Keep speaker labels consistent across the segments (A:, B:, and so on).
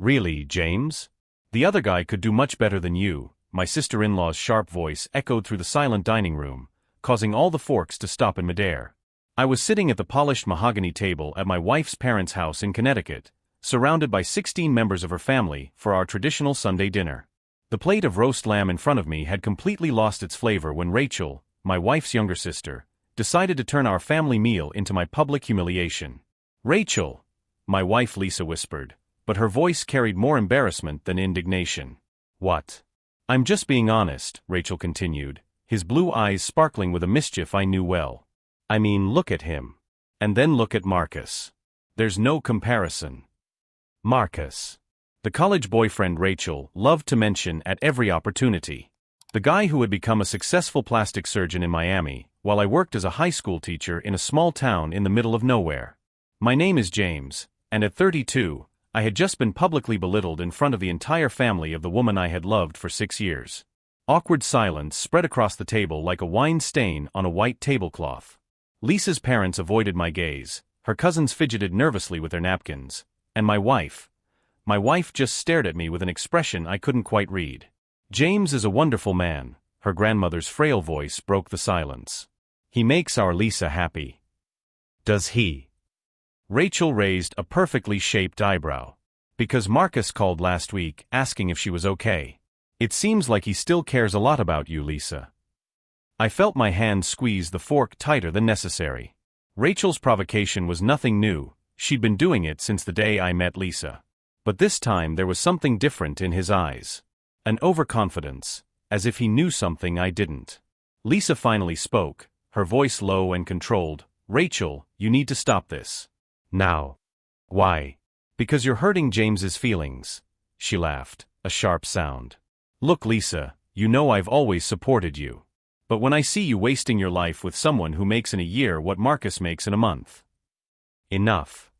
A: Really, James? The other guy could do much better than you, my sister-in-law's sharp voice echoed through the silent dining room, causing all the forks to stop in midair. I was sitting at the polished mahogany table at my wife's parents' house in Connecticut, surrounded by 16 members of her family for our traditional Sunday dinner. The plate of roast lamb in front of me had completely lost its flavor when Rachel, my wife's younger sister, decided to turn our family meal into my public humiliation. "Rachel," my wife Lisa whispered, but her voice carried more embarrassment than indignation. "What?" "I'm just being honest," Rachel continued, his blue eyes sparkling with a mischief I knew well. "I mean, look at him. And then look at Marcus. There's no comparison." Marcus. The college boyfriend Rachel loved to mention at every opportunity. The guy who had become a successful plastic surgeon in Miami, while I worked as a high school teacher in a small town in the middle of nowhere. My name is James, and at 32, I had just been publicly belittled in front of the entire family of the woman I had loved for 6 years. Awkward silence spread across the table like a wine stain on a white tablecloth. Lisa's parents avoided my gaze, her cousins fidgeted nervously with their napkins, and my wife just stared at me with an expression I couldn't quite read. "James is a wonderful man," her grandmother's frail voice broke the silence. "He makes our Lisa happy." "Does he?" Rachel raised a perfectly shaped eyebrow. "Because Marcus called last week asking if she was okay. It seems like he still cares a lot about you, Lisa." I felt my hand squeeze the fork tighter than necessary. Rachel's provocation was nothing new, she'd been doing it since the day I met Lisa. But this time there was something different in his eyes. An overconfidence, as if he knew something I didn't. Lisa finally spoke, her voice low and controlled. "Rachel, you need to stop this. Now." "Why?" "Because you're hurting James's feelings." She laughed, a sharp sound. "Look, Lisa, you know I've always supported you. But when I see you wasting your life with someone who makes in a year what Marcus makes in a month." Enough.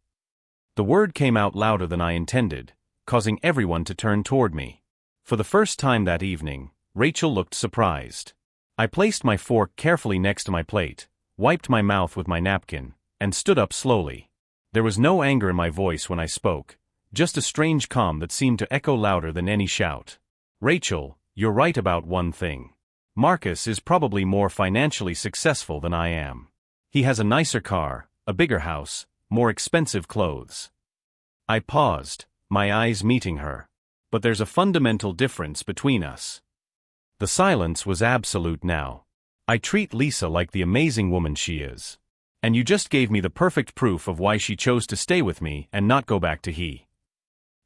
A: The word came out louder than I intended, causing everyone to turn toward me. For the first time that evening, Rachel looked surprised. I placed my fork carefully next to my plate, wiped my mouth with my napkin, and stood up slowly. There was no anger in my voice when I spoke, just a strange calm that seemed to echo louder than any shout. "Rachel, you're right about one thing. Marcus is probably more financially successful than I am. He has a nicer car, a bigger house, more expensive clothes." I paused, my eyes meeting her. "But there's a fundamental difference between us." The silence was absolute now. "I treat Lisa like the amazing woman she is. And you just gave me the perfect proof of why she chose to stay with me and not go back to he."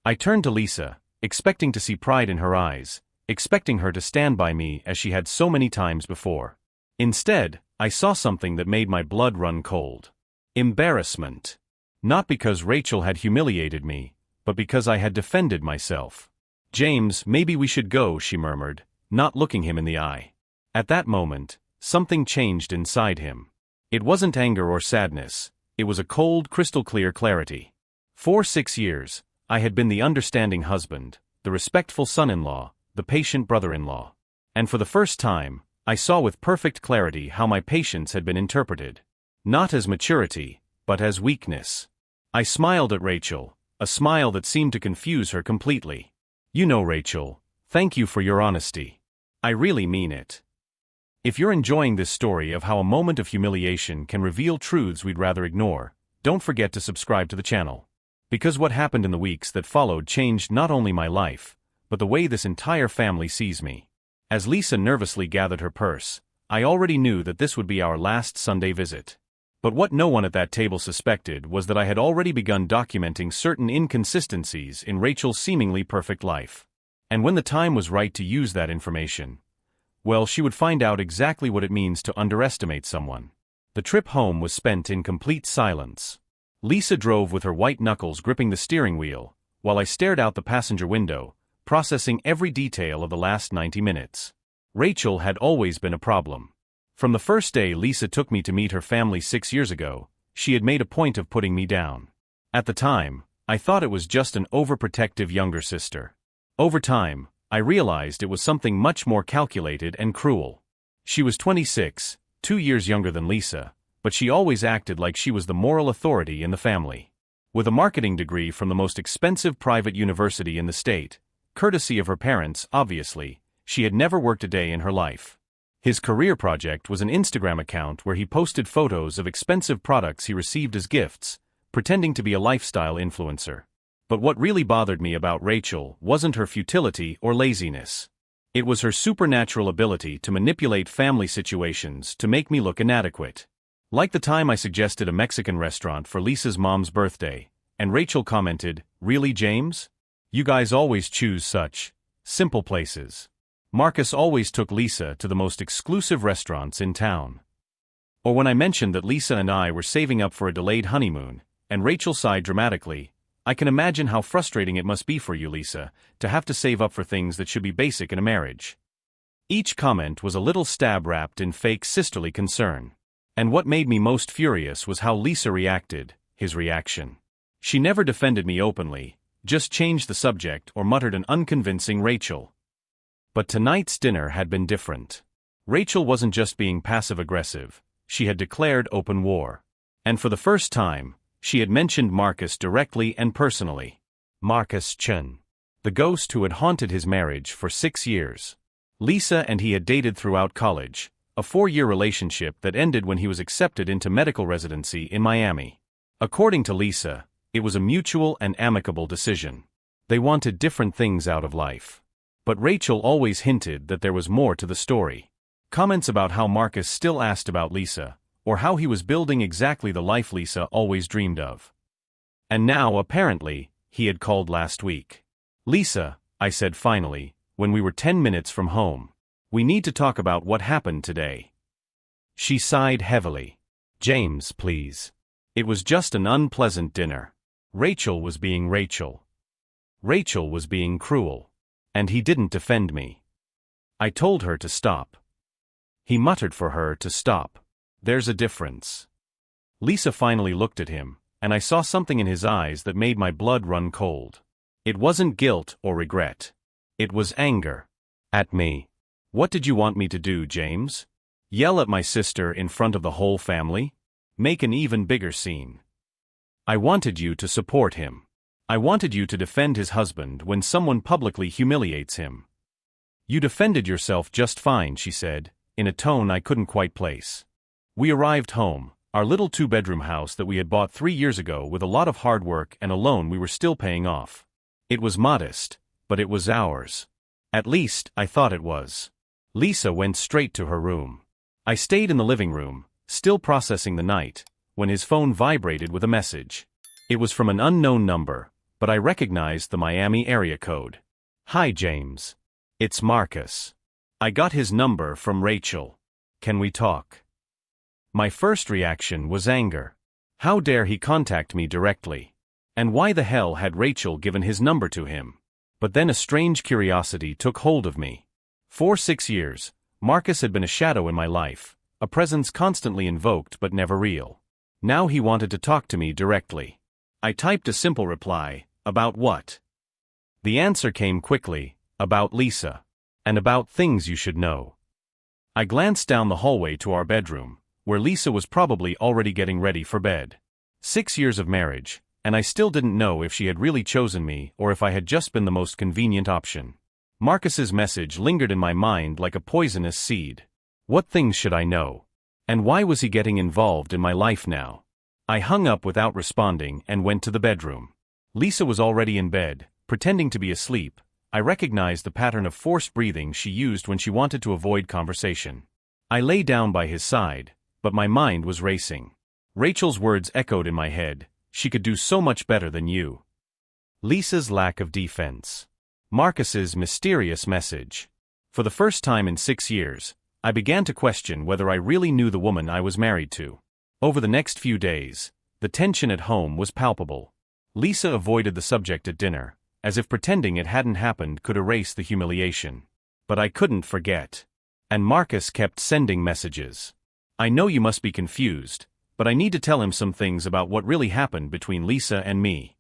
A: I turned to Lisa, expecting to see pride in her eyes, expecting her to stand by me as she had so many times before. Instead, I saw something that made my blood run cold. Embarrassment. Not because Rachel had humiliated me, but because I had defended myself. "James, maybe we should go," she murmured, not looking him in the eye. At that moment, something changed inside him. It wasn't anger or sadness, it was a cold, crystal-clear clarity. For 6 years, I had been the understanding husband, the respectful son-in-law, the patient brother-in-law. And for the first time, I saw with perfect clarity how my patience had been interpreted. Not as maturity, but as weakness. I smiled at Rachel, a smile that seemed to confuse her completely. "You know, Rachel, thank you for your honesty. I really mean it. If you're enjoying this story of how a moment of humiliation can reveal truths we'd rather ignore, don't forget to subscribe to the channel. Because what happened in the weeks that followed changed not only my life, but the way this entire family sees me." As Lisa nervously gathered her purse, I already knew that this would be our last Sunday visit. But what no one at that table suspected was that I had already begun documenting certain inconsistencies in Rachel's seemingly perfect life. And when the time was right to use that information, well, she would find out exactly what it means to underestimate someone. The trip home was spent in complete silence. Lisa drove with her white knuckles gripping the steering wheel, while I stared out the passenger window, processing every detail of the last 90 minutes. Rachel had always been a problem. From the first day Lisa took me to meet her family 6 years ago, she had made a point of putting me down. At the time, I thought it was just an overprotective younger sister. Over time, I realized it was something much more calculated and cruel. She was 26, 2 years younger than Lisa, but she always acted like she was the moral authority in the family. With a marketing degree from the most expensive private university in the state, courtesy of her parents, obviously, she had never worked a day in her life. His career project was an Instagram account where he posted photos of expensive products he received as gifts, pretending to be a lifestyle influencer. But what really bothered me about Rachel wasn't her futility or laziness. It was her supernatural ability to manipulate family situations to make me look inadequate. Like the time I suggested a Mexican restaurant for Lisa's mom's birthday, and Rachel commented, "Really, James? You guys always choose such simple places." Marcus always took Lisa to the most exclusive restaurants in town. Or when I mentioned that Lisa and I were saving up for a delayed honeymoon, and Rachel sighed dramatically, "I can imagine how frustrating it must be for you, Lisa, to have to save up for things that should be basic in a marriage." Each comment was a little stab wrapped in fake sisterly concern. And what made me most furious was how Lisa reacted, his reaction. She never defended me openly, just changed the subject or muttered an unconvincing Rachel. But tonight's dinner had been different. Rachel wasn't just being passive-aggressive, she had declared open war. And for the first time, she had mentioned Marcus directly and personally. Marcus Chen, the ghost who had haunted his marriage for 6 years. Lisa and he had dated throughout college, a 4-year relationship that ended when he was accepted into medical residency in Miami. According to Lisa, it was a mutual and amicable decision. They wanted different things out of life. But Rachel always hinted that there was more to the story. Comments about how Marcus still asked about Lisa, or how he was building exactly the life Lisa always dreamed of. And now, apparently, he had called last week. "Lisa," I said finally, when we were 10 minutes from home, "we need to talk about what happened today." She sighed heavily. "James, please. It was just an unpleasant dinner." Rachel was being Rachel. Rachel was being cruel. And he didn't defend me. I told her to stop. He muttered for her to stop. "There's a difference." Lisa finally looked at him, and I saw something in his eyes that made my blood run cold. It wasn't guilt or regret. It was anger. At me. "What did you want me to do, James? Yell at my sister in front of the whole family? Make an even bigger scene?" "I wanted you to support him. I wanted you to defend his husband when someone publicly humiliates him." "You defended yourself just fine," she said, in a tone I couldn't quite place. We arrived home, our little 2-bedroom house that we had bought 3 years ago with a lot of hard work and a loan we were still paying off. It was modest, but it was ours. At least, I thought it was. Lisa went straight to her room. I stayed in the living room, still processing the night, when his phone vibrated with a message. It was from an unknown number, but I recognized the Miami area code. "Hi, James. It's Marcus. I got his number from Rachel. Can we talk?" My first reaction was anger. How dare he contact me directly? And why the hell had Rachel given his number to him? But then a strange curiosity took hold of me. For 6 years, Marcus had been a shadow in my life, a presence constantly invoked but never real. Now he wanted to talk to me directly. I typed a simple reply. "About what?" The answer came quickly. "About Lisa. And about things you should know." I glanced down the hallway to our bedroom, where Lisa was probably already getting ready for bed. 6 years of marriage, and I still didn't know if she had really chosen me or if I had just been the most convenient option. Marcus's message lingered in my mind like a poisonous seed. What things should I know? And why was he getting involved in my life now? I hung up without responding and went to the bedroom. Lisa was already in bed, pretending to be asleep. I recognized the pattern of forced breathing she used when she wanted to avoid conversation. I lay down by his side, but my mind was racing. Rachel's words echoed in my head. "She could do so much better than you." Lisa's lack of defense. Marcus's mysterious message. For the first time in 6 years, I began to question whether I really knew the woman I was married to. Over the next few days, the tension at home was palpable. Lisa avoided the subject at dinner, as if pretending it hadn't happened could erase the humiliation. But I couldn't forget. And Marcus kept sending messages. "I know you must be confused, but I need to tell him some things about what really happened between Lisa and me.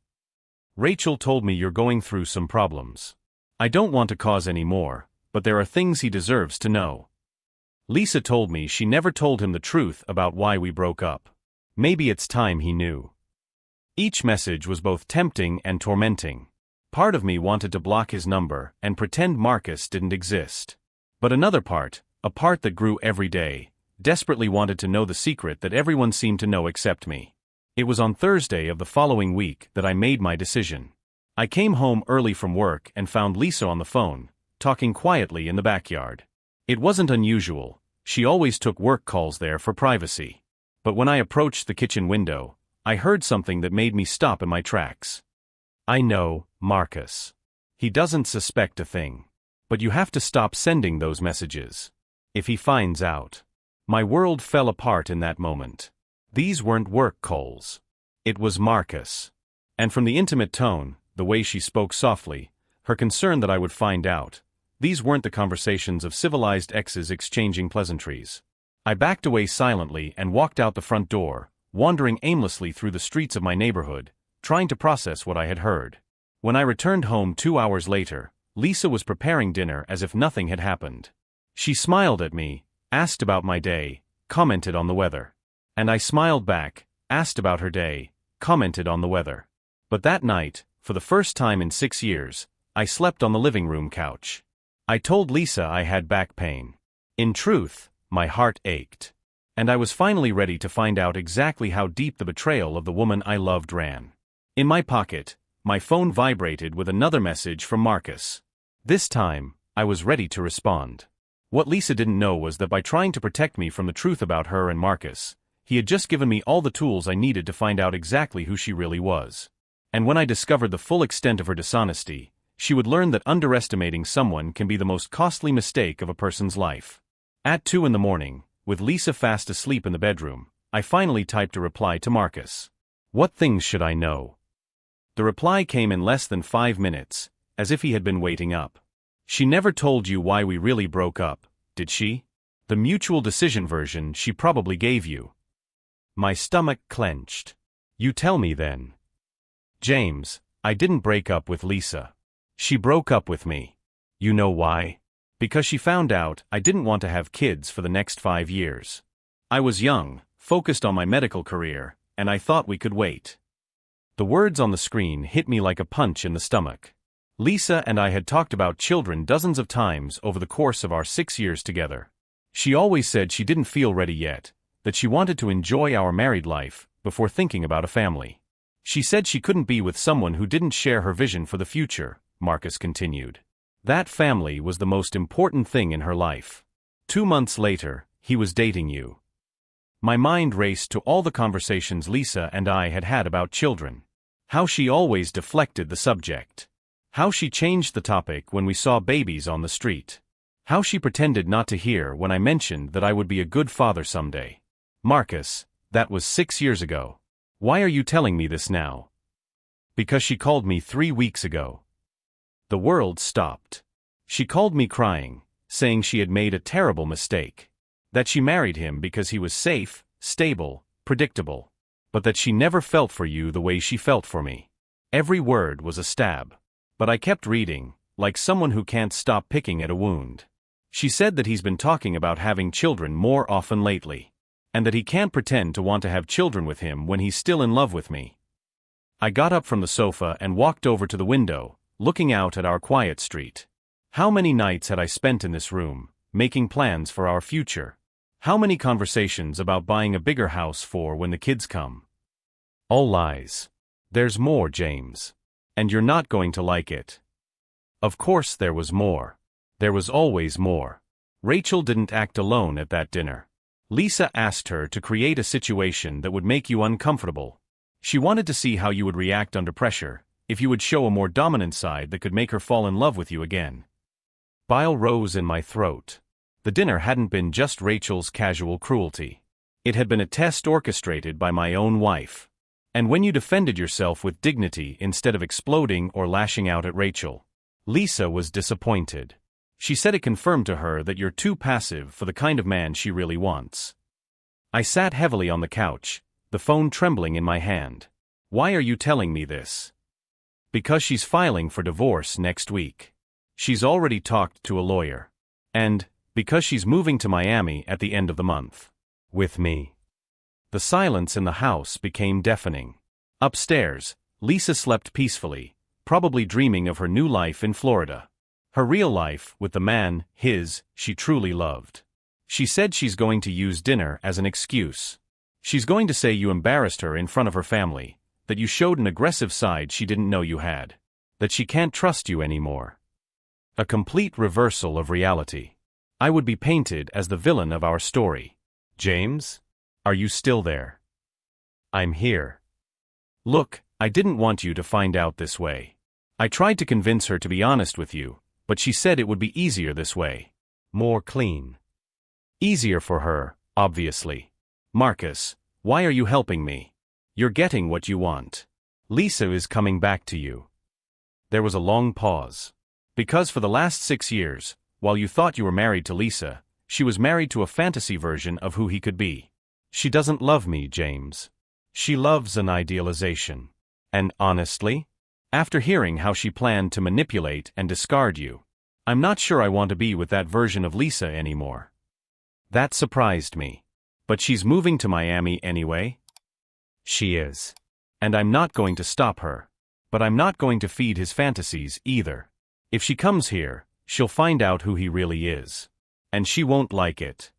A: Rachel told me you're going through some problems. I don't want to cause any more, but there are things he deserves to know. Lisa told me she never told him the truth about why we broke up. Maybe it's time he knew." Each message was both tempting and tormenting. Part of me wanted to block his number and pretend Marcus didn't exist. But another part, a part that grew every day, desperately wanted to know the secret that everyone seemed to know except me. It was on Thursday of the following week that I made my decision. I came home early from work and found Lisa on the phone, talking quietly in the backyard. It wasn't unusual, she always took work calls there for privacy. But when I approached the kitchen window, I heard something that made me stop in my tracks. I know, Marcus. He doesn't suspect a thing. But you have to stop sending those messages. If he finds out. My world fell apart in that moment. These weren't work calls. It was Marcus. And from the intimate tone, the way she spoke softly, her concern that I would find out, these weren't the conversations of civilized exes exchanging pleasantries. I backed away silently and walked out the front door, wandering aimlessly through the streets of my neighborhood, trying to process what I had heard. When I returned home 2 hours later, Lisa was preparing dinner as if nothing had happened. She smiled at me, asked about my day, commented on the weather. And I smiled back, asked about her day, commented on the weather. But that night, for the first time in 6 years, I slept on the living room couch. I told Lisa I had back pain. In truth, my heart ached. And I was finally ready to find out exactly how deep the betrayal of the woman I loved ran. In my pocket, my phone vibrated with another message from Marcus. This time, I was ready to respond. What Lisa didn't know was that by trying to protect me from the truth about her and Marcus, he had just given me all the tools I needed to find out exactly who she really was. And when I discovered the full extent of her dishonesty, she would learn that underestimating someone can be the most costly mistake of a person's life. At 2 in the morning, with Lisa fast asleep in the bedroom, I finally typed a reply to Marcus. What things should I know? The reply came in less than 5 minutes, as if he had been waiting up. She never told you why we really broke up, did she? The mutual decision version she probably gave you. My stomach clenched. You tell me then. James, I didn't break up with Lisa. She broke up with me. You know why? Because she found out I didn't want to have kids for the next 5 years. I was young, focused on my medical career, and I thought we could wait. The words on the screen hit me like a punch in the stomach. Lisa and I had talked about children dozens of times over the course of our 6 years together. She always said she didn't feel ready yet, that she wanted to enjoy our married life before thinking about a family. She said she couldn't be with someone who didn't share her vision for the future, Marcus continued. That family was the most important thing in her life. 2 months later, he was dating you. My mind raced to all the conversations Lisa and I had had about children. How she always deflected the subject. How she changed the topic when we saw babies on the street. How she pretended not to hear when I mentioned that I would be a good father someday. Marcus, that was 6 years ago. Why are you telling me this now? Because she called me 3 weeks ago. The world stopped. She called me crying, saying she had made a terrible mistake. That she married him because he was safe, stable, predictable. But that she never felt for you the way she felt for me. Every word was a stab. But I kept reading, like someone who can't stop picking at a wound. She said that he's been talking about having children more often lately. And that he can't pretend to want to have children with him when he's still in love with me. I got up from the sofa and walked over to the window, looking out at our quiet street. How many nights had I spent in this room, making plans for our future? How many conversations about buying a bigger house for when the kids come? All lies. There's more, James. And you're not going to like it. Of course there was more. There was always more. Rachel didn't act alone at that dinner. Lisa asked her to create a situation that would make you uncomfortable. She wanted to see how you would react under pressure, if you would show a more dominant side that could make her fall in love with you again. Bile rose in my throat. The dinner hadn't been just Rachel's casual cruelty. It had been a test orchestrated by my own wife. And when you defended yourself with dignity instead of exploding or lashing out at Rachel, Lisa was disappointed. She said it confirmed to her that you're too passive for the kind of man she really wants. I sat heavily on the couch, the phone trembling in my hand. Why are you telling me this? Because she's filing for divorce next week. She's already talked to a lawyer. And because she's moving to Miami at the end of the month. With me. The silence in the house became deafening. Upstairs, Lisa slept peacefully, probably dreaming of her new life in Florida. Her real life, with the man, she truly loved. She said she's going to use dinner as an excuse. She's going to say you embarrassed her in front of her family, that you showed an aggressive side she didn't know you had, that she can't trust you anymore. A complete reversal of reality. I would be painted as the villain of our story. James? Are you still there? I'm here. Look, I didn't want you to find out this way. I tried to convince her to be honest with you, but she said it would be easier this way. More clean. Easier for her, obviously. Marcus, why are you helping me? You're getting what you want. Lisa is coming back to you. There was a long pause. Because for the last 6 years, while you thought you were married to Lisa, she was married to a fantasy version of who he could be. She doesn't love me, James. She loves an idealization. And honestly, after hearing how she planned to manipulate and discard you, I'm not sure I want to be with that version of Lisa anymore. That surprised me. But she's moving to Miami anyway? She is. And I'm not going to stop her. But I'm not going to feed his fantasies either. If she comes here, she'll find out who he really is. And she won't like it.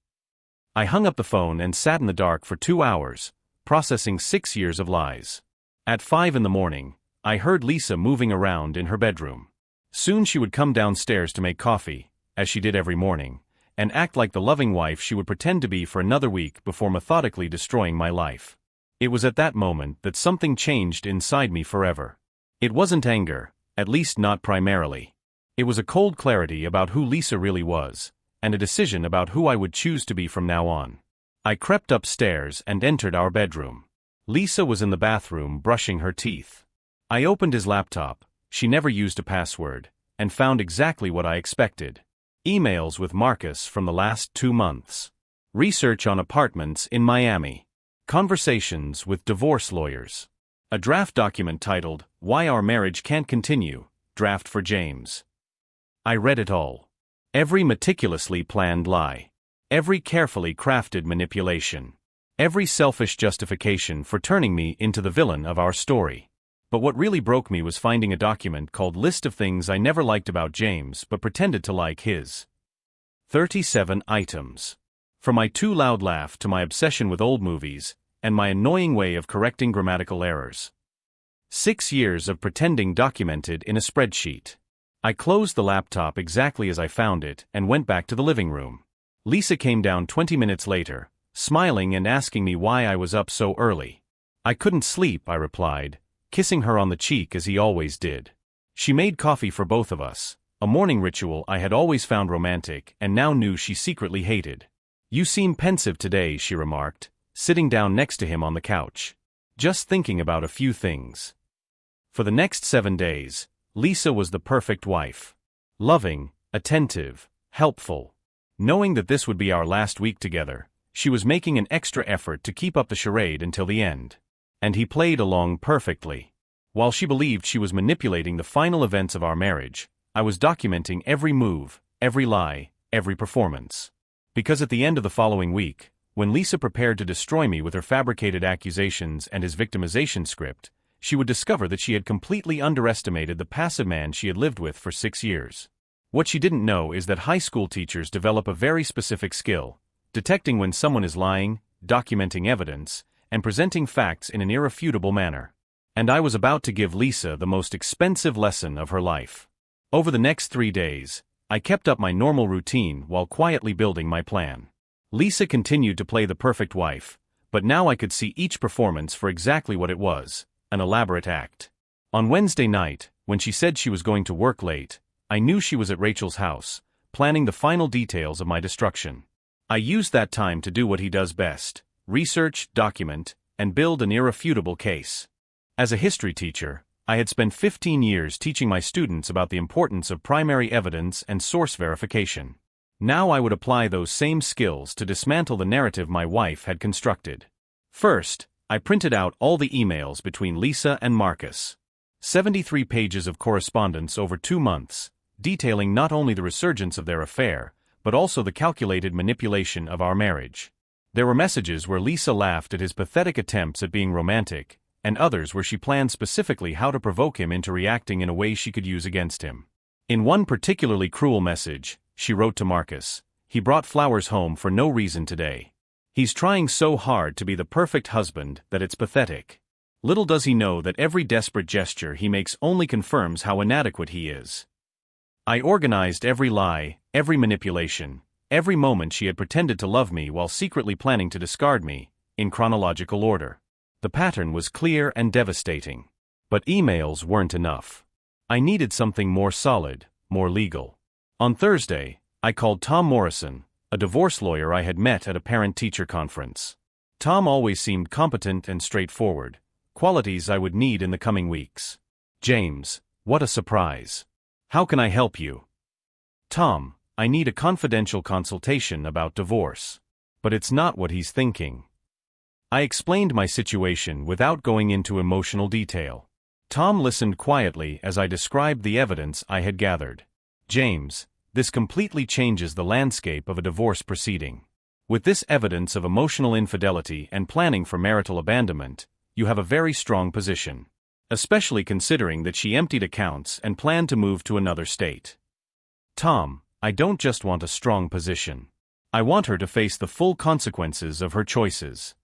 A: I hung up the phone and sat in the dark for 2 hours, processing 6 years of lies. At 5 in the morning, I heard Lisa moving around in her bedroom. Soon she would come downstairs to make coffee, as she did every morning, and act like the loving wife she would pretend to be for another week before methodically destroying my life. It was at that moment that something changed inside me forever. It wasn't anger, at least not primarily. It was a cold clarity about who Lisa really was, and a decision about who I would choose to be from now on. I crept upstairs and entered our bedroom. Lisa was in the bathroom brushing her teeth. I opened his laptop, she never used a password, and found exactly what I expected. Emails with Marcus from the last 2 months. Research on apartments in Miami. Conversations with divorce lawyers. A draft document titled, "Why Our Marriage Can't Continue," draft for James. I read it all. Every meticulously planned lie. Every carefully crafted manipulation. Every selfish justification for turning me into the villain of our story. But what really broke me was finding a document called List of Things I Never Liked About James but Pretended to Like His. 37 items. From my too loud laugh to my obsession with old movies, and my annoying way of correcting grammatical errors. 6 years of pretending documented in a spreadsheet. I closed the laptop exactly as I found it and went back to the living room. Lisa came down 20 minutes later, smiling and asking me why I was up so early. I couldn't sleep, I replied, kissing her on the cheek as he always did. She made coffee for both of us, a morning ritual I had always found romantic and now knew she secretly hated. "You seem pensive today," she remarked, sitting down next to him on the couch. "Just thinking about a few things." For the next 7 days, Lisa was the perfect wife. Loving, attentive, helpful. Knowing that this would be our last week together, she was making an extra effort to keep up the charade until the end. And he played along perfectly. While she believed she was manipulating the final events of our marriage, I was documenting every move, every lie, every performance. Because at the end of the following week, when Lisa prepared to destroy me with her fabricated accusations and his victimization script, she would discover that she had completely underestimated the passive man she had lived with for 6 years. What she didn't know is that high school teachers develop a very specific skill, detecting when someone is lying, documenting evidence, and presenting facts in an irrefutable manner. And I was about to give Lisa the most expensive lesson of her life. Over the next 3 days, I kept up my normal routine while quietly building my plan. Lisa continued to play the perfect wife, but now I could see each performance for exactly what it was, an elaborate act. On Wednesday night, when she said she was going to work late, I knew she was at Rachel's house, planning the final details of my destruction. I used that time to do what he does best: research, document, and build an irrefutable case. As a history teacher, I had spent 15 years teaching my students about the importance of primary evidence and source verification. Now I would apply those same skills to dismantle the narrative my wife had constructed. First, I printed out all the emails between Lisa and Marcus. 73 pages of correspondence over 2 months, detailing not only the resurgence of their affair, but also the calculated manipulation of our marriage. There were messages where Lisa laughed at his pathetic attempts at being romantic, and others where she planned specifically how to provoke him into reacting in a way she could use against him. In one particularly cruel message, she wrote to Marcus, "He brought flowers home for no reason today. He's trying so hard to be the perfect husband that it's pathetic. Little does he know that every desperate gesture he makes only confirms how inadequate he is." I organized every lie, every manipulation, every moment she had pretended to love me while secretly planning to discard me, in chronological order. The pattern was clear and devastating. But emails weren't enough. I needed something more solid, more legal. On Thursday, I called Tom Morrison, a divorce lawyer I had met at a parent-teacher conference. Tom always seemed competent and straightforward, qualities I would need in the coming weeks. "James, what a surprise. How can I help you?" "Tom, I need a confidential consultation about divorce." But it's not what he's thinking. I explained my situation without going into emotional detail. Tom listened quietly as I described the evidence I had gathered. "James, this completely changes the landscape of a divorce proceeding. With this evidence of emotional infidelity and planning for marital abandonment, you have a very strong position. Especially considering that she emptied accounts and planned to move to another state." "Tom, I don't just want a strong position. I want her to face the full consequences of her choices."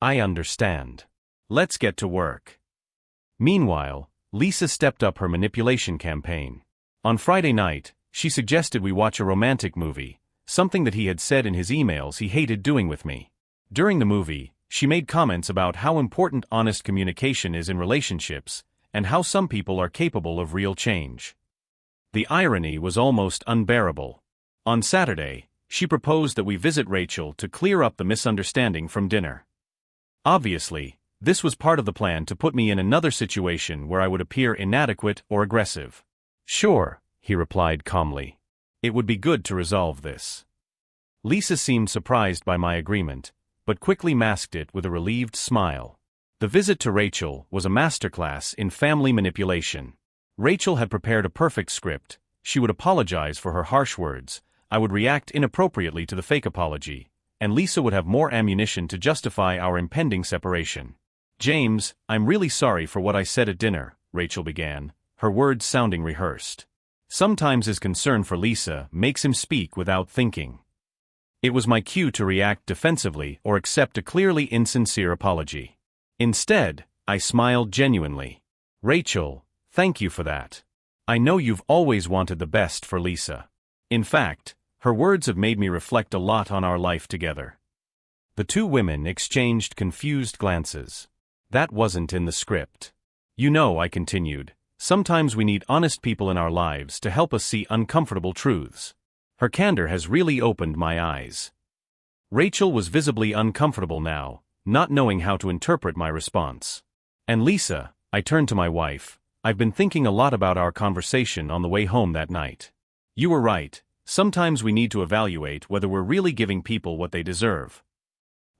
A: "I understand. Let's get to work." Meanwhile, Lisa stepped up her manipulation campaign. On Friday night, she suggested we watch a romantic movie, something that he had said in his emails he hated doing with me. During the movie, she made comments about how important honest communication is in relationships, and how some people are capable of real change. The irony was almost unbearable. On Saturday, she proposed that we visit Rachel to clear up the misunderstanding from dinner. Obviously, this was part of the plan to put me in another situation where I would appear inadequate or aggressive. "Sure," he replied calmly. "It would be good to resolve this." Lisa seemed surprised by my agreement, but quickly masked it with a relieved smile. The visit to Rachel was a masterclass in family manipulation. Rachel had prepared a perfect script. She would apologize for her harsh words, I would react inappropriately to the fake apology, and Lisa would have more ammunition to justify our impending separation. "James, I'm really sorry for what I said at dinner," Rachel began, her words sounding rehearsed. Sometimes his concern for Lisa makes him speak without thinking. It was my cue to react defensively or accept a clearly insincere apology. Instead, I smiled genuinely. "Rachel, thank you for that. I know you've always wanted the best for Lisa." In fact, her words have made me reflect a lot on our life together. The two women exchanged confused glances. That wasn't in the script. "You know," I continued, "sometimes we need honest people in our lives to help us see uncomfortable truths." Her candor has really opened my eyes. Rachel was visibly uncomfortable now, not knowing how to interpret my response. "And Lisa," I turned to my wife, "I've been thinking a lot about our conversation on the way home that night. You were right, sometimes we need to evaluate whether we're really giving people what they deserve."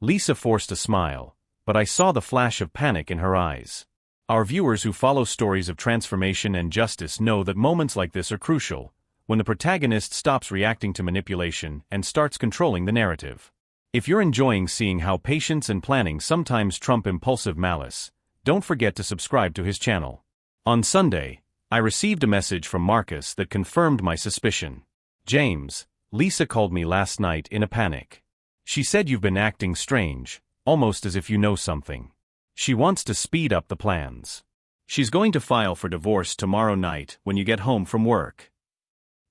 A: Lisa forced a smile, but I saw the flash of panic in her eyes. Our viewers who follow stories of transformation and justice know that moments like this are crucial, when the protagonist stops reacting to manipulation and starts controlling the narrative. If you're enjoying seeing how patience and planning sometimes trump impulsive malice, don't forget to subscribe to his channel. On Sunday, I received a message from Marcus that confirmed my suspicion. "James, Lisa called me last night in a panic. She said you've been acting strange, almost as if you know something. She wants to speed up the plans. She's going to file for divorce tomorrow night when you get home from work."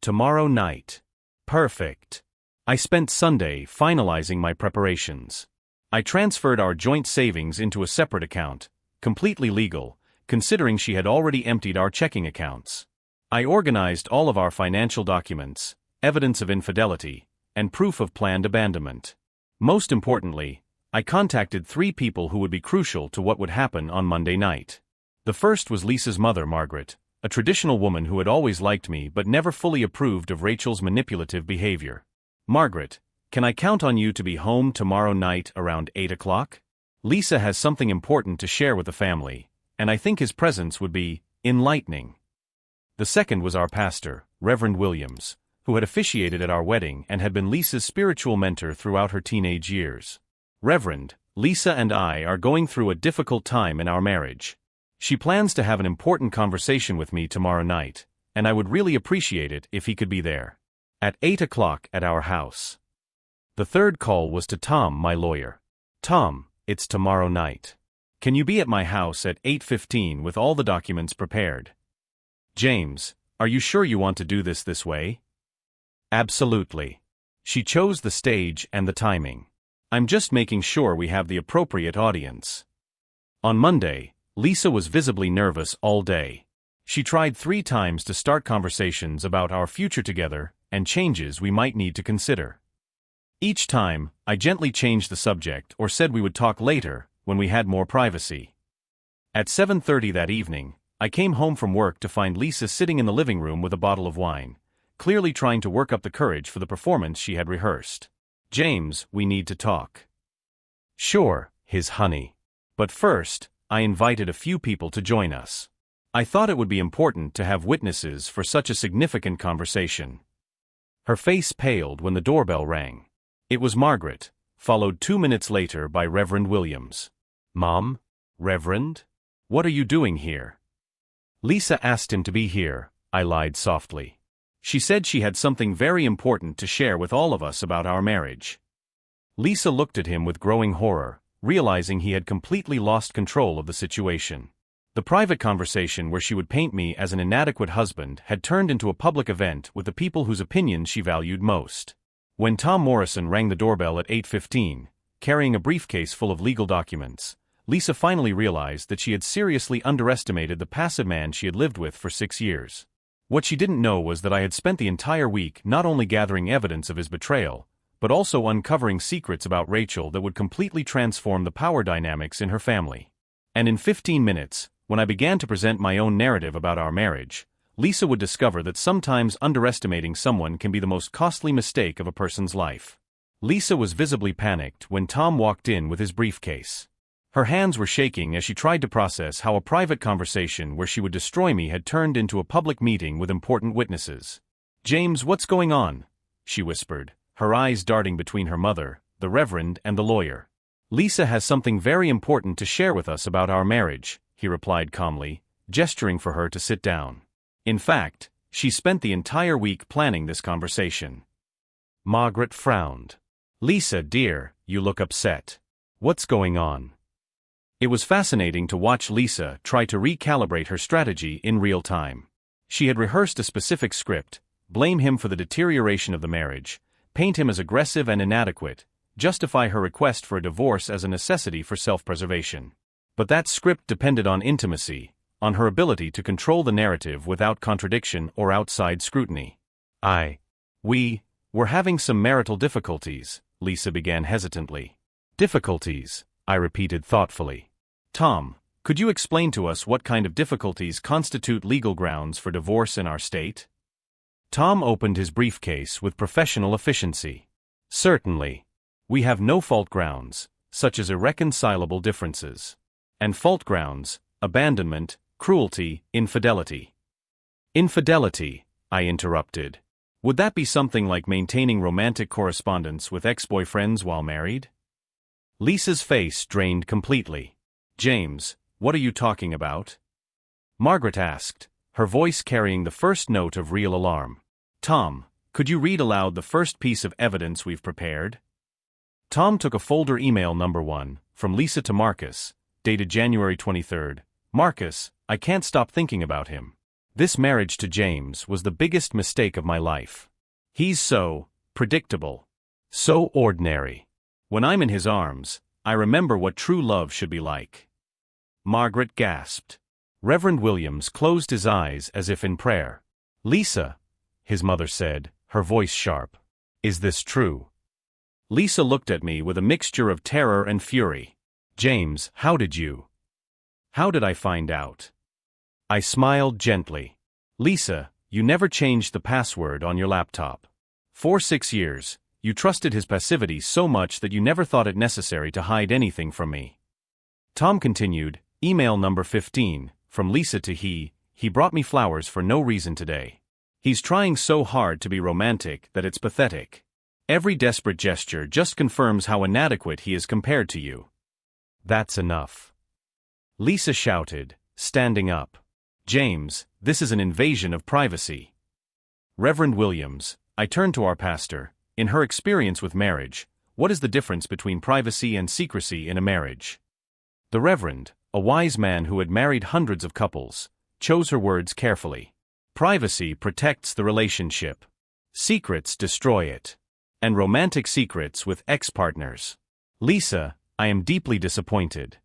A: Tomorrow night. Perfect. I spent Sunday finalizing my preparations. I transferred our joint savings into a separate account, completely legal, considering she had already emptied our checking accounts. I organized all of our financial documents, evidence of infidelity, and proof of planned abandonment. Most importantly, I contacted 3 people who would be crucial to what would happen on Monday night. The first was Lisa's mother, Margaret, a traditional woman who had always liked me but never fully approved of Rachel's manipulative behavior. "Margaret, can I count on you to be home tomorrow night around 8 o'clock? Lisa has something important to share with the family, and I think his presence would be enlightening." The second was our pastor, Reverend Williams, who had officiated at our wedding and had been Lisa's spiritual mentor throughout her teenage years. "Reverend, Lisa and I are going through a difficult time in our marriage. She plans to have an important conversation with me tomorrow night, and I would really appreciate it if he could be there. At 8 o'clock at our house. The third call was to Tom, my lawyer. Tom, it's tomorrow night. Can you be at my house at 8:15 with all the documents prepared? James, are you sure you want to do this way? Absolutely. She chose the stage and the timing. I'm just making sure we have the appropriate audience. On Monday, Lisa was visibly nervous all day. She tried 3 times to start conversations about our future together and changes we might need to consider. Each time, I gently changed the subject or said we would talk later when we had more privacy. At 7:30 that evening, I came home from work to find Lisa sitting in the living room with a bottle of wine, clearly trying to work up the courage for the performance she had rehearsed. James, we need to talk. Sure, his honey. But first, I invited a few people to join us. I thought it would be important to have witnesses for such a significant conversation. Her face paled when the doorbell rang. It was Margaret, followed 2 minutes later by Reverend Williams. Mom? Reverend? What are you doing here? Lisa asked him to be here, I lied softly. She said she had something very important to share with all of us about our marriage. Lisa looked at him with growing horror, realizing he had completely lost control of the situation. The private conversation where she would paint me as an inadequate husband had turned into a public event with the people whose opinions she valued most. When Tom Morrison rang the doorbell at 8:15, carrying a briefcase full of legal documents, Lisa finally realized that she had seriously underestimated the passive man she had lived with for 6 years. What she didn't know was that I had spent the entire week not only gathering evidence of his betrayal, but also uncovering secrets about Rachel that would completely transform the power dynamics in her family. And in 15 minutes, when I began to present my own narrative about our marriage, Lisa would discover that sometimes underestimating someone can be the most costly mistake of a person's life. Lisa was visibly panicked when Tom walked in with his briefcase. Her hands were shaking as she tried to process how a private conversation where she would destroy me had turned into a public meeting with important witnesses. James, what's going on? She whispered, her eyes darting between her mother, the Reverend, and the lawyer. Lisa has something very important to share with us about our marriage, he replied calmly, gesturing for her to sit down. In fact, she spent the entire week planning this conversation. Margaret frowned. Lisa, dear, you look upset. What's going on? It was fascinating to watch Lisa try to recalibrate her strategy in real time. She had rehearsed a specific script, blame him for the deterioration of the marriage, paint him as aggressive and inadequate, justify her request for a divorce as a necessity for self-preservation. But that script depended on intimacy, on her ability to control the narrative without contradiction or outside scrutiny. We were having some marital difficulties, Lisa began hesitantly. Difficulties, I repeated thoughtfully. Tom, could you explain to us what kind of difficulties constitute legal grounds for divorce in our state? Tom opened his briefcase with professional efficiency. Certainly. We have no-fault grounds, such as irreconcilable differences. And fault grounds, abandonment, cruelty, infidelity. Infidelity, I interrupted. Would that be something like maintaining romantic correspondence with ex-boyfriends while married? Lisa's face drained completely. James, what are you talking about? Margaret asked, her voice carrying the first note of real alarm. Tom, could you read aloud the first piece of evidence we've prepared? Tom took a folder email number 1, from Lisa to Marcus, dated January 23rd. Marcus, I can't stop thinking about him. This marriage to James was the biggest mistake of my life. He's so predictable. So ordinary. When I'm in his arms, I remember what true love should be like. Margaret gasped. Reverend Williams closed his eyes as if in prayer. Lisa, his mother said, her voice sharp. Is this true? Lisa looked at me with a mixture of terror and fury. James, how did I find out? I smiled gently. Lisa, you never changed the password on your laptop. For 6 years, you trusted his passivity so much that you never thought it necessary to hide anything from me. Tom continued, email number 15, from Lisa to he brought me flowers for no reason today. He's trying so hard to be romantic that it's pathetic. Every desperate gesture just confirms how inadequate he is compared to you. That's enough. Lisa shouted, standing up. James, this is an invasion of privacy. Reverend Williams, I turned to our pastor. In her experience with marriage, what is the difference between privacy and secrecy in a marriage? The Reverend, a wise man who had married hundreds of couples, chose her words carefully. Privacy protects the relationship. Secrets destroy it. And romantic secrets with ex-partners. Lisa, I am deeply disappointed.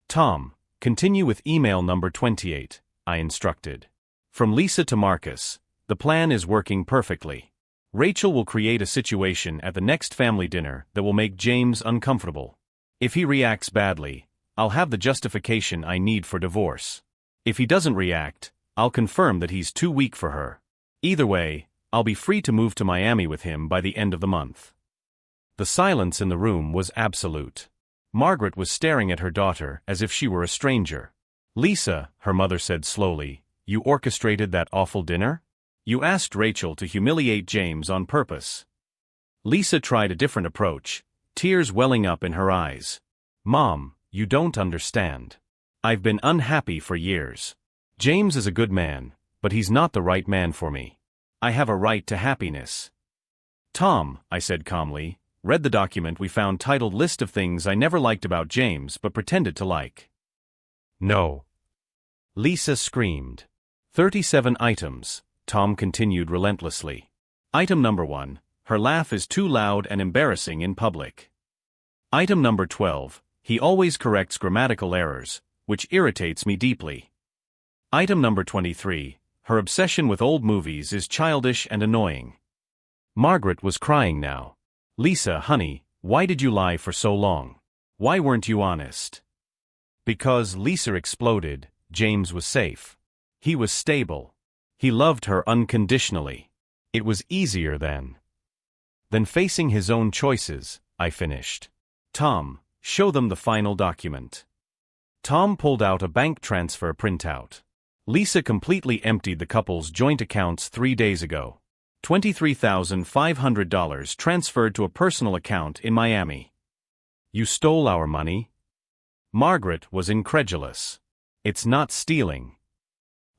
A: Tom, continue with email number 28, I instructed. From Lisa to Marcus, the plan is working perfectly. Rachel will create a situation at the next family dinner that will make James uncomfortable. If he reacts badly, I'll have the justification I need for divorce. If he doesn't react, I'll confirm that he's too weak for her. Either way, I'll be free to move to Miami with him by the end of the month. The silence in the room was absolute. Margaret was staring at her daughter as if she were a stranger. Lisa, her mother said slowly, you orchestrated that awful dinner? You asked Rachel to humiliate James on purpose. Lisa tried a different approach, tears welling up in her eyes. Mom, you don't understand. I've been unhappy for years. James is a good man, but he's not the right man for me. I have a right to happiness. Tom, I said calmly, read the document we found titled List of Things I Never Liked About James but Pretended to Like. No. Lisa screamed. 37 items. Tom continued relentlessly. Item number 1, her laugh is too loud and embarrassing in public. Item number 12, he always corrects grammatical errors, which irritates me deeply. Item number 23, her obsession with old movies is childish and annoying. Margaret was crying now. Lisa, honey, why did you lie for so long? Why weren't you honest? Because, Lisa exploded, James was safe. He was stable. He loved her unconditionally. It was easier than facing his own choices, I finished. Tom, show them the final document. Tom pulled out a bank transfer printout. Lisa completely emptied the couple's joint accounts 3 days ago. $23,500 transferred to a personal account in Miami. You stole our money? Margaret was incredulous. It's not stealing.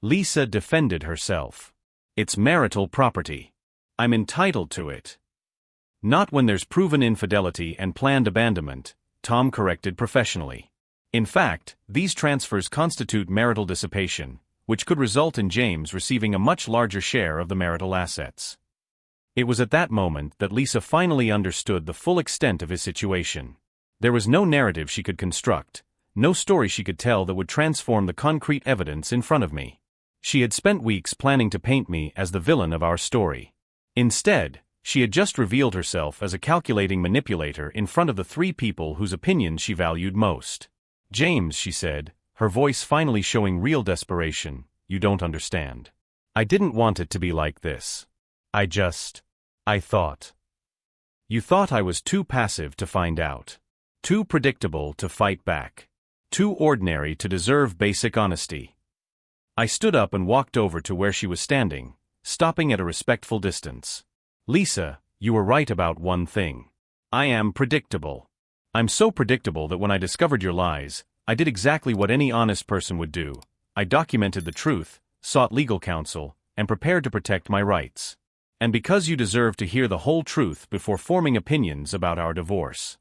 A: Lisa defended herself. It's marital property. I'm entitled to it. Not when there's proven infidelity and planned abandonment, Tom corrected professionally. In fact, these transfers constitute marital dissipation, which could result in James receiving a much larger share of the marital assets. It was at that moment that Lisa finally understood the full extent of his situation. There was no narrative she could construct, no story she could tell that would transform the concrete evidence in front of me. She had spent weeks planning to paint me as the villain of our story. Instead, she had just revealed herself as a calculating manipulator in front of the 3 people whose opinions she valued most. James, she said, her voice finally showing real desperation, you don't understand. I didn't want it to be like this. I thought. You thought I was too passive to find out. Too predictable to fight back. Too ordinary to deserve basic honesty. I stood up and walked over to where she was standing, stopping at a respectful distance. Lisa, you were right about one thing. I am predictable. I'm so predictable that when I discovered your lies, I did exactly what any honest person would do. I documented the truth, sought legal counsel, and prepared to protect my rights. And because you deserve to hear the whole truth before forming opinions about our divorce.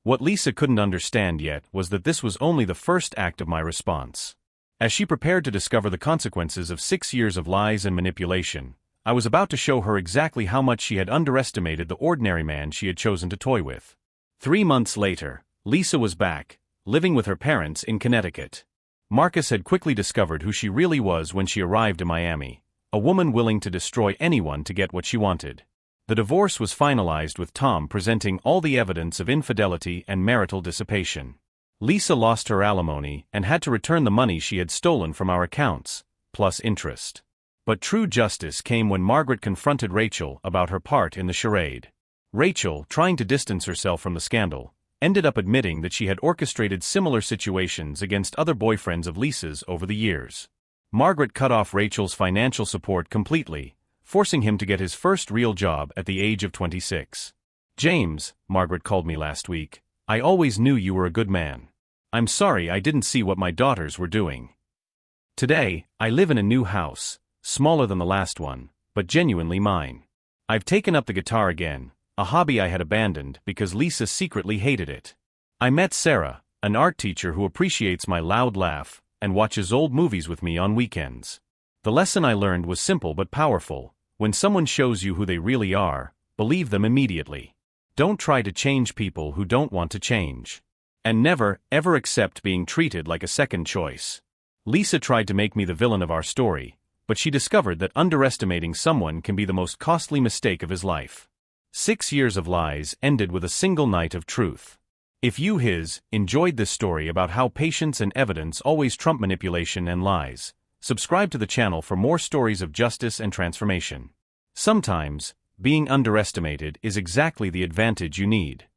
A: What Lisa couldn't understand yet was that this was only the first act of my response. As she prepared to discover the consequences of 6 years of lies and manipulation, I was about to show her exactly how much she had underestimated the ordinary man she had chosen to toy with. 3 months later, Lisa was back, living with her parents in Connecticut. Marcus had quickly discovered who she really was when she arrived in Miami, a woman willing to destroy anyone to get what she wanted. The divorce was finalized with Tom presenting all the evidence of infidelity and marital dissipation. Lisa lost her alimony and had to return the money she had stolen from our accounts, plus interest. But true justice came when Margaret confronted Rachel about her part in the charade. Rachel, trying to distance herself from the scandal, ended up admitting that she had orchestrated similar situations against other boyfriends of Lisa's over the years. Margaret cut off Rachel's financial support completely, forcing him to get his first real job at the age of 26. James, Margaret called me last week, I always knew you were a good man. I'm sorry I didn't see what my daughters were doing. Today, I live in a new house, smaller than the last one, but genuinely mine. I've taken up the guitar again, a hobby I had abandoned because Lisa secretly hated it. I met Sarah, an art teacher who appreciates my loud laugh and watches old movies with me on weekends. The lesson I learned was simple but powerful. When someone shows you who they really are, believe them immediately. Don't try to change people who don't want to change. And never, ever accept being treated like a second choice. Lisa tried to make me the villain of our story, but she discovered that underestimating someone can be the most costly mistake of his life. 6 years of lies ended with a single night of truth. If you enjoyed this story about how patience and evidence always trump manipulation and lies, subscribe to the channel for more stories of justice and transformation. Sometimes, being underestimated is exactly the advantage you need.